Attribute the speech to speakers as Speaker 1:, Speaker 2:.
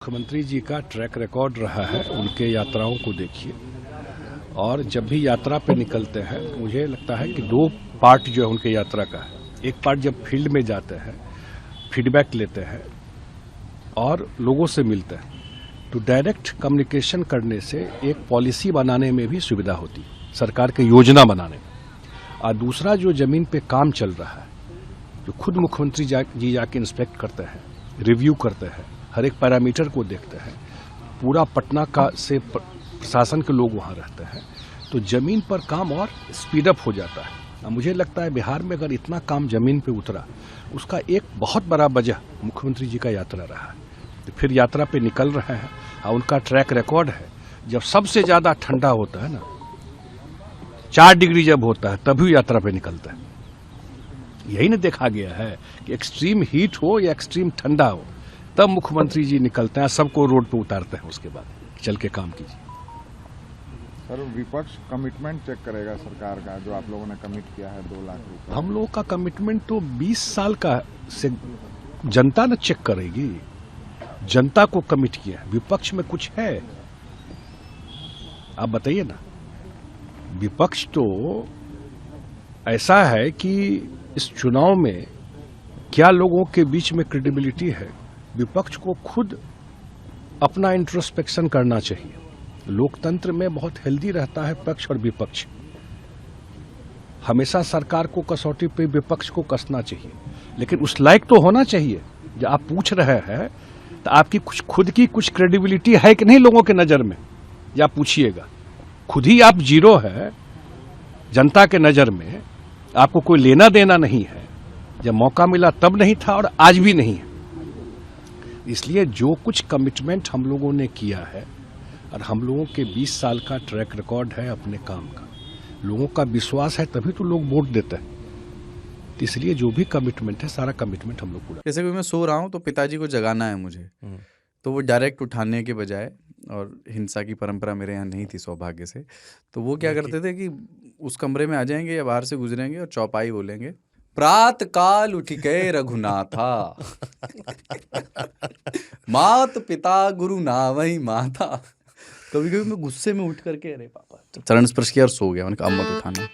Speaker 1: मुख्यमंत्री जी का track record रहा है, उनके यात्राओं को देखिए। और जब भी यात्रा पे निकलते हैं मुझे लगता है कि दो पार्ट जो है उनके यात्रा का है। एक पार्ट जब फील्ड में जाते हैं, फीडबैक लेते हैं और लोगों से मिलते हैं, तो डायरेक्ट कम्युनिकेशन करने से एक पॉलिसी बनाने में भी सुविधा होती है, सरकार की योजना बनाने में। और दूसरा जो जमीन पे काम चल रहा है, जो खुद मुख्यमंत्री जी जाके इंस्पेक्ट करते हैं, रिव्यू करते हैं, हर एक पैरामीटर को देखते हैं, पूरा पटना का से प्रशासन के लोग वहां रहते हैं, तो जमीन पर काम और स्पीड अप हो जाता है। मुझे लगता है बिहार में अगर इतना काम जमीन पे उतरा, उसका एक बहुत बड़ा वजह मुख्यमंत्री जी का यात्रा रहा है। तो फिर यात्रा पे निकल रहे हैं और उनका ट्रैक रिकॉर्ड है, जब सबसे ज्यादा ठंडा होता है ना, 4 डिग्री जब होता है तभी यात्रा पे निकलता है। यही न देखा गया है कि एक्सट्रीम हीट हो या एक्सट्रीम ठंडा हो, तब मुख्यमंत्री जी निकलते हैं, सबको रोड पे उतारते हैं, उसके बाद चल के काम कीजिए।
Speaker 2: सर, विपक्ष कमिटमेंट चेक करेगा सरकार का, जो आप लोगों ने कमिट किया है 2 लाख रुपए।
Speaker 1: हम लोगों का कमिटमेंट तो 20 साल का से जनता न चेक करेगी, जनता को कमिट किया है। विपक्ष में कुछ है? आप बताइए ना। विपक्ष तो ऐसा है कि इस चुनाव में क्या लोगों के बीच में क्रेडिबिलिटी है, विपक्ष को खुद अपना इंट्रोस्पेक्शन करना चाहिए। लोकतंत्र में बहुत हेल्दी रहता है पक्ष और विपक्ष। हमेशा सरकार को कसौटी पे विपक्ष को कसना चाहिए, लेकिन उस लायक तो होना चाहिए। जब आप पूछ रहे हैं तो आपकी कुछ खुद की कुछ क्रेडिबिलिटी है कि नहीं लोगों के नजर में, या पूछिएगा। खुद ही आप जीरो है जनता के नजर में, आपको कोई लेना देना नहीं है। जब मौका मिला तब नहीं था और आज भी नहीं है। इसलिए जो कुछ कमिटमेंट हम लोगों ने किया है, और हम लोगों के 20 साल का ट्रैक रिकॉर्ड है अपने काम का, लोगों का विश्वास है, तभी तो लोग वोट देते हैं। इसलिए जो भी कमिटमेंट है, सारा कमिटमेंट हम लोग पूरा।
Speaker 3: जैसे कि मैं सो रहा हूँ तो पिताजी को जगाना है मुझे, तो वो डायरेक्ट उठाने के बजाय, और हिंसा की परंपरा मेरे यहाँ नहीं थी सौभाग्य से, तो वो क्या करते थे कि उस कमरे में आ जाएंगे या बाहर से गुजरेंगे और चौपाई बोलेंगे, प्रात काल उठ के रघुनाथा मात पिता गुरु नावही माता। कभी कभी मैं गुस्से में उठ करके, अरे पापा, चरण स्पर्श किया और सो गया। मैंने कहा अब मत उठाना।